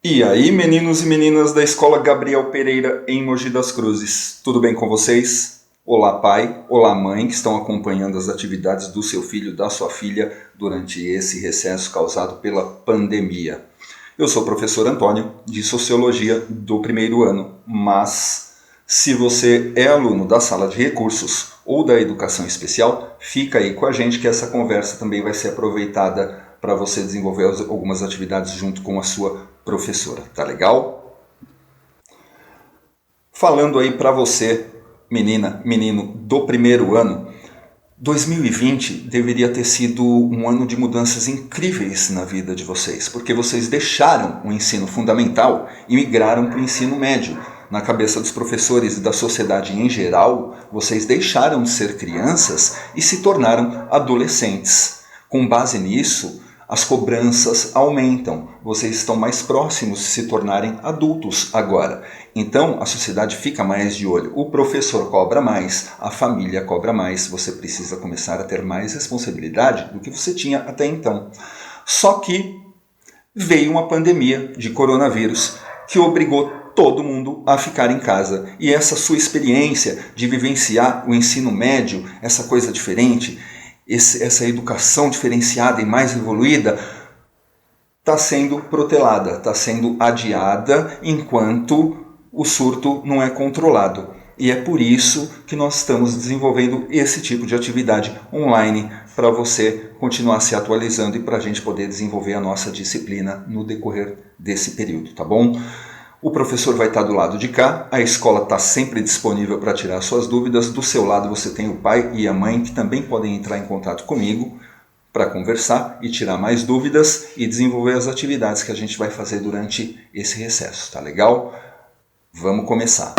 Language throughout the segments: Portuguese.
E aí, meninos e meninas da Escola Gabriel Pereira em Mogi das Cruzes, tudo bem com vocês? Olá, pai, olá, mãe, que estão acompanhando as atividades do seu filho, da sua filha, durante esse recesso causado pela pandemia. Eu sou o professor Antônio, de Sociologia do primeiro ano, mas se você é aluno da sala de recursos ou da educação especial, fica aí com a gente que essa conversa também vai ser aproveitada para você desenvolver algumas atividades junto com a sua professora, tá legal? Falando aí para você, menina, menino do primeiro ano, 2020 deveria ter sido um ano de mudanças incríveis na vida de vocês, porque vocês deixaram o ensino fundamental e migraram para o ensino médio. Na cabeça dos professores e da sociedade em geral, vocês deixaram de ser crianças e se tornaram adolescentes. Com base nisso, as cobranças aumentam, vocês estão mais próximos de se tornarem adultos agora. Então a sociedade fica mais de olho, o professor cobra mais, a família cobra mais, você precisa começar a ter mais responsabilidade do que você tinha até então. Só que veio uma pandemia de coronavírus que obrigou todo mundo a ficar em casa. E essa sua experiência de vivenciar o ensino médio, essa coisa diferente, essa educação diferenciada e mais evoluída, está sendo protelada, está sendo adiada enquanto o surto não é controlado. E é por isso que nós estamos desenvolvendo esse tipo de atividade online para você continuar se atualizando e para a gente poder desenvolver a nossa disciplina no decorrer desse período, tá bom? O professor vai estar do lado de cá, a escola está sempre disponível para tirar suas dúvidas. Do seu lado você tem o pai e a mãe que também podem entrar em contato comigo para conversar e tirar mais dúvidas e desenvolver as atividades que a gente vai fazer durante esse recesso, tá legal? Vamos começar.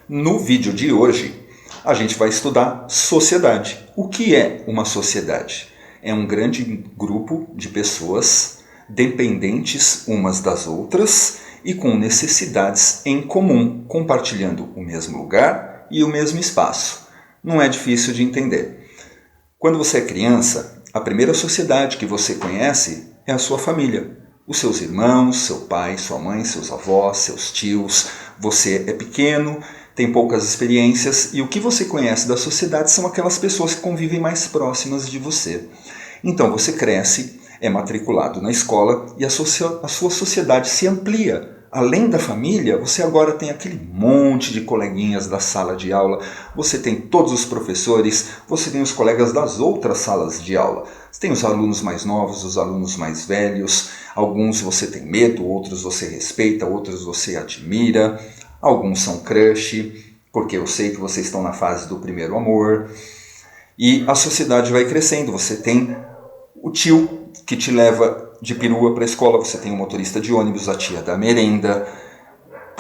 No vídeo de hoje, a gente vai estudar sociedade. O que é uma sociedade? É um grande grupo de pessoas dependentes umas das outras e com necessidades em comum, compartilhando o mesmo lugar e o mesmo espaço. Não é difícil de entender. Quando você é criança, a primeira sociedade que você conhece é a sua família. Os seus irmãos, seu pai, sua mãe, seus avós, seus tios. Você é pequeno, tem poucas experiências e o que você conhece da sociedade são aquelas pessoas que convivem mais próximas de você. Então você cresce, é matriculado na escola e a sua sociedade se amplia. Além da família, você agora tem aquele monte de coleguinhas da sala de aula, você tem todos os professores, você tem os colegas das outras salas de aula. Você tem os alunos mais novos, os alunos mais velhos, alguns você tem medo, outros você respeita, outros você admira, alguns são crush, porque eu sei que vocês estão na fase do primeiro amor. E a sociedade vai crescendo, você tem o tio que te leva de perua para a escola, você tem o motorista de ônibus, a tia da merenda.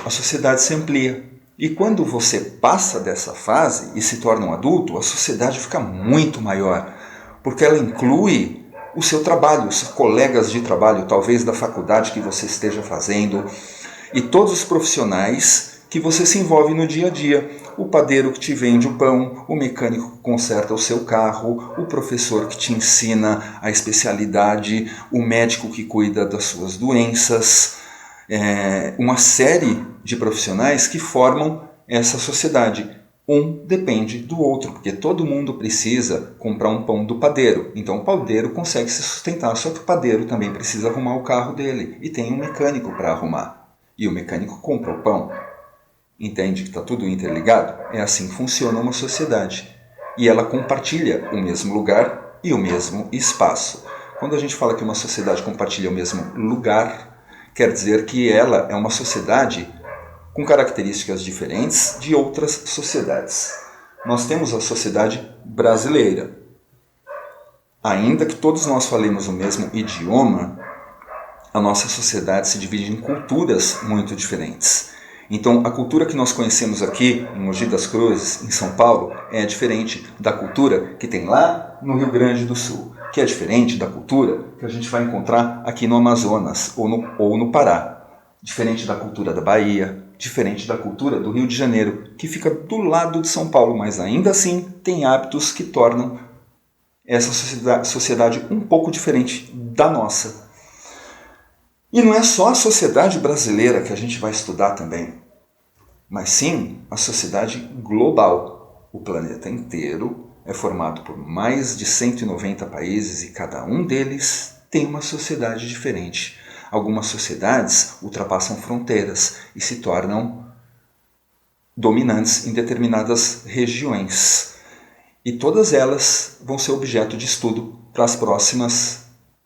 A sociedade se amplia. E quando você passa dessa fase e se torna um adulto, a sociedade fica muito maior, porque ela inclui o seu trabalho, os seus colegas de trabalho, talvez da faculdade que você esteja fazendo, e todos os profissionais que você se envolve no dia a dia. O padeiro que te vende o pão, o mecânico que conserta o seu carro, o professor que te ensina a especialidade, o médico que cuida das suas doenças. Uma série de profissionais que formam essa sociedade. Um depende do outro, porque todo mundo precisa comprar um pão do padeiro. Então o padeiro consegue se sustentar, só que o padeiro também precisa arrumar o carro dele. E tem um mecânico para arrumar. E o mecânico compra o pão. Entende que está tudo interligado? É assim que funciona uma sociedade. E ela compartilha o mesmo lugar e o mesmo espaço. Quando a gente fala que uma sociedade compartilha o mesmo lugar, quer dizer que ela é uma sociedade com características diferentes de outras sociedades. Nós temos a sociedade brasileira. Ainda que todos nós falemos o mesmo idioma, a nossa sociedade se divide em culturas muito diferentes. Então, a cultura que nós conhecemos aqui em Mogi das Cruzes, em São Paulo, é diferente da cultura que tem lá no Rio Grande do Sul, que é diferente da cultura que a gente vai encontrar aqui no Amazonas ou no Pará, diferente da cultura da Bahia, diferente da cultura do Rio de Janeiro, que fica do lado de São Paulo, mas ainda assim tem hábitos que tornam essa sociedade um pouco diferente da nossa. E não é só a sociedade brasileira que a gente vai estudar também, mas sim a sociedade global. O planeta inteiro é formado por mais de 190 países e cada um deles tem uma sociedade diferente. Algumas sociedades ultrapassam fronteiras e se tornam dominantes em determinadas regiões. E todas elas vão ser objeto de estudo para as próximas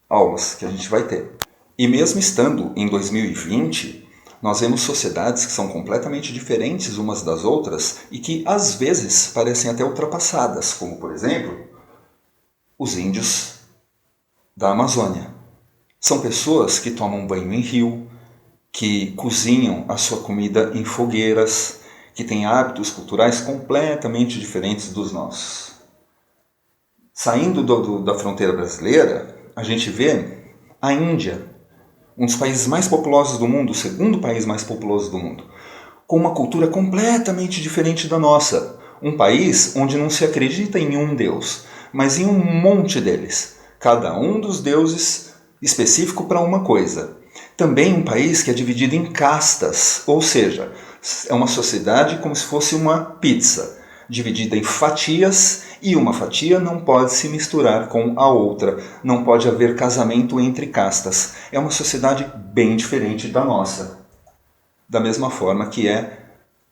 aulas que a gente vai ter. E mesmo estando em 2020, nós vemos sociedades que são completamente diferentes umas das outras e que às vezes parecem até ultrapassadas, como por exemplo, os índios da Amazônia. São pessoas que tomam banho em rio, que cozinham a sua comida em fogueiras, que têm hábitos culturais completamente diferentes dos nossos. Saindo da fronteira brasileira, a gente vê a Índia, um dos países mais populosos do mundo, o segundo país mais populoso do mundo, com uma cultura completamente diferente da nossa. Um país onde não se acredita em um deus, mas em um monte deles, cada um dos deuses específico para uma coisa. Também um país que é dividido em castas, ou seja, é uma sociedade como se fosse uma pizza, dividida em fatias, e uma fatia não pode se misturar com a outra, não pode haver casamento entre castas. É uma sociedade bem diferente da nossa. Da mesma forma que é,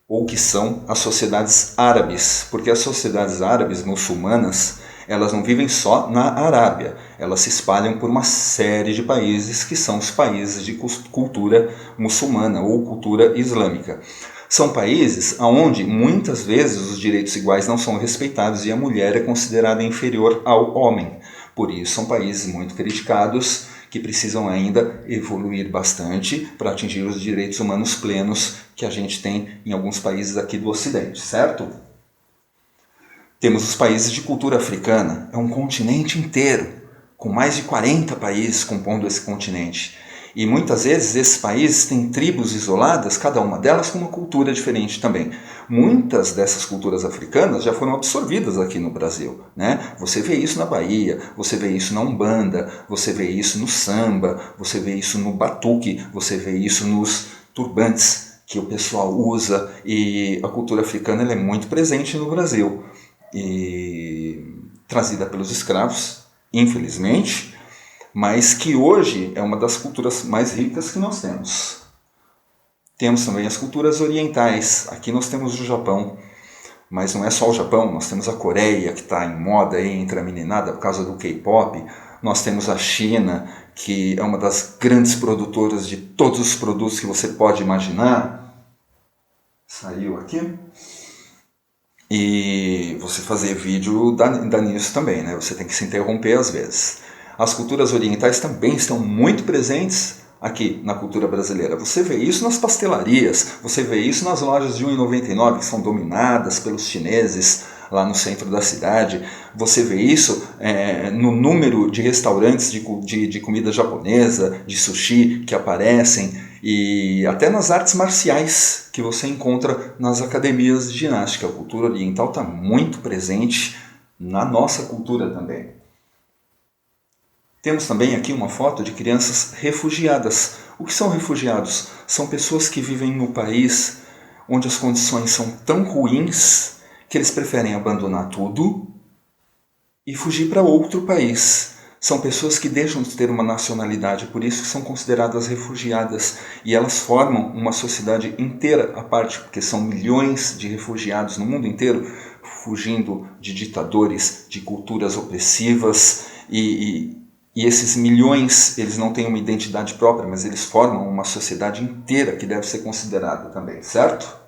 ou que são, as sociedades árabes, porque as sociedades árabes muçulmanas, elas não vivem só na Arábia, elas se espalham por uma série de países que são os países de cultura muçulmana ou cultura islâmica. São países onde muitas vezes os direitos iguais não são respeitados e a mulher é considerada inferior ao homem. Por isso são países muito criticados que precisam ainda evoluir bastante para atingir os direitos humanos plenos que a gente tem em alguns países aqui do Ocidente, certo? Temos os países de cultura africana, é um continente inteiro, com mais de 40 países compondo esse continente. E muitas vezes esses países têm tribos isoladas, cada uma delas com uma cultura diferente também. Muitas dessas culturas africanas já foram absorvidas aqui no Brasil, né? Você vê isso na Bahia, você vê isso na Umbanda, você vê isso no samba, você vê isso no batuque, você vê isso nos turbantes que o pessoal usa, e a cultura africana ela é muito presente no Brasil. E trazida pelos escravos, infelizmente, mas que hoje é uma das culturas mais ricas que nós temos. Temos também as culturas orientais. Aqui nós temos o Japão, mas não é só o Japão, nós temos a Coreia, que está em moda aí entre a meninada por causa do K-pop. Nós temos a China, que é uma das grandes produtoras de todos os produtos que você pode imaginar. Saiu aqui. E você fazer vídeo dá nisso também, né? Você tem que se interromper às vezes. As culturas orientais também estão muito presentes aqui na cultura brasileira. Você vê isso nas pastelarias, você vê isso nas lojas de R$1,99 que são dominadas pelos chineses lá no centro da cidade. Você vê isso no número de restaurantes de comida japonesa, de sushi que aparecem, e até nas artes marciais que você encontra nas academias de ginástica. A cultura oriental está muito presente na nossa cultura também. Temos também aqui uma foto de crianças refugiadas. O que são refugiados? São pessoas que vivem no país onde as condições são tão ruins que eles preferem abandonar tudo e fugir para outro país. São pessoas que deixam de ter uma nacionalidade, por isso que são consideradas refugiadas. E elas formam uma sociedade inteira à parte, porque são milhões de refugiados no mundo inteiro, fugindo de ditadores, de culturas opressivas. E esses milhões, eles não têm uma identidade própria, mas eles formam uma sociedade inteira que deve ser considerada também, certo?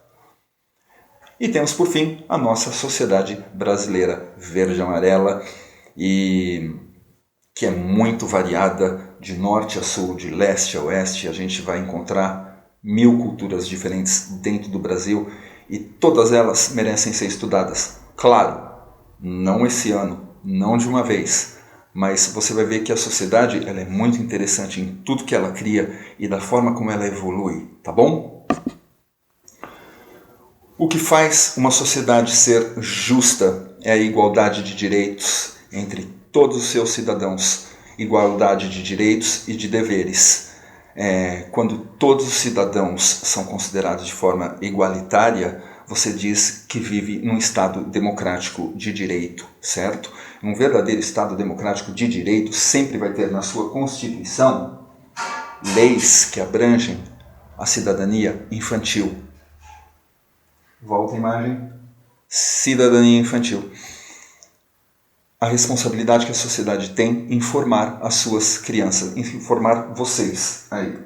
E temos, por fim, a nossa sociedade brasileira verde-amarela, e que é muito variada de norte a sul, de leste a oeste. A gente vai encontrar 1000 culturas diferentes dentro do Brasil e todas elas merecem ser estudadas. Claro, não esse ano, não de uma vez, mas você vai ver que a sociedade ela é muito interessante em tudo que ela cria e da forma como ela evolui, tá bom? O que faz uma sociedade ser justa é a igualdade de direitos entre todos os seus cidadãos, igualdade de direitos e de deveres. quando todos os cidadãos são considerados de forma igualitária, você diz que vive num Estado democrático de direito, certo? Um verdadeiro Estado democrático de direito sempre vai ter na sua Constituição leis que abrangem a cidadania infantil. Volta a imagem. Cidadania infantil. A responsabilidade que a sociedade tem em formar as suas crianças, em formar vocês. Aí.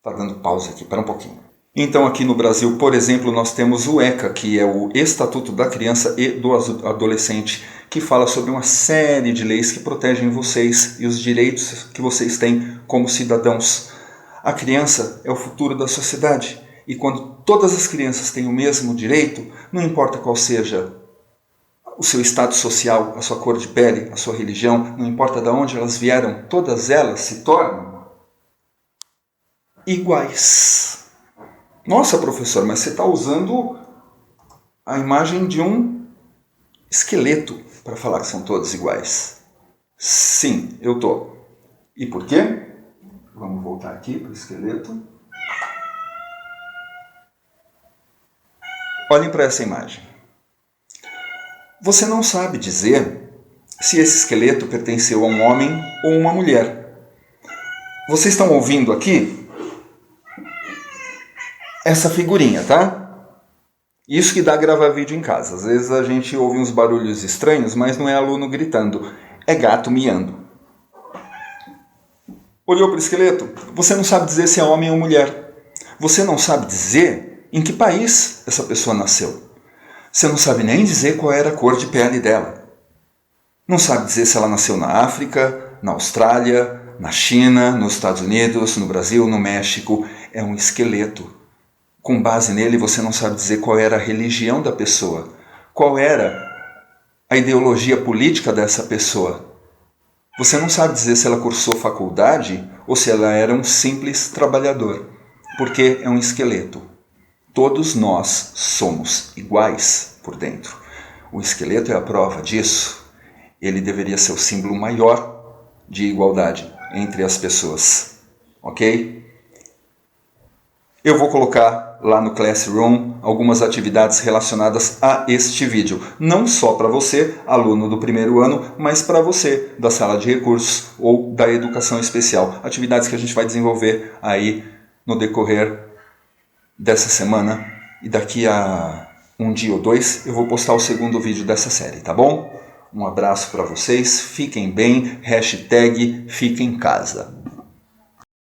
Tá dando pausa aqui, para um pouquinho. Então aqui no Brasil, por exemplo, nós temos o ECA, que é o Estatuto da Criança e do Adolescente, que fala sobre uma série de leis que protegem vocês e os direitos que vocês têm como cidadãos. A criança é o futuro da sociedade, e quando todas as crianças têm o mesmo direito, não importa qual seja o seu estado social, a sua cor de pele, a sua religião, não importa de onde elas vieram, todas elas se tornam iguais. Nossa, professor, mas você está usando a imagem de um esqueleto para falar que são todos iguais. Sim, eu estou. E por quê? Vamos voltar aqui para o esqueleto. Olhem para essa imagem. Você não sabe dizer se esse esqueleto pertenceu a um homem ou uma mulher. Vocês estão ouvindo aqui essa figurinha, tá? Isso que dá gravar vídeo em casa. Às vezes a gente ouve uns barulhos estranhos, mas não é aluno gritando, é gato miando. Olhou para o esqueleto? Você não sabe dizer se é homem ou mulher. Você não sabe dizer em que país essa pessoa nasceu. Você não sabe nem dizer qual era a cor de pele dela. Não sabe dizer se ela nasceu na África, na Austrália, na China, nos Estados Unidos, no Brasil, no México. É um esqueleto. Com base nele, você não sabe dizer qual era a religião da pessoa, qual era a ideologia política dessa pessoa. Você não sabe dizer se ela cursou faculdade ou se ela era um simples trabalhador, porque é um esqueleto. Todos nós somos iguais por dentro. O esqueleto é a prova disso. Ele deveria ser o símbolo maior de igualdade entre as pessoas. Ok? Eu vou colocar lá no Classroom algumas atividades relacionadas a este vídeo. Não só para você, aluno do primeiro ano, mas para você da sala de recursos ou da educação especial. Atividades que a gente vai desenvolver aí no decorrer dessa semana. E daqui a um dia ou dois eu vou postar o segundo vídeo dessa série, tá bom? Um abraço para vocês, fiquem bem, #fiquem em casa.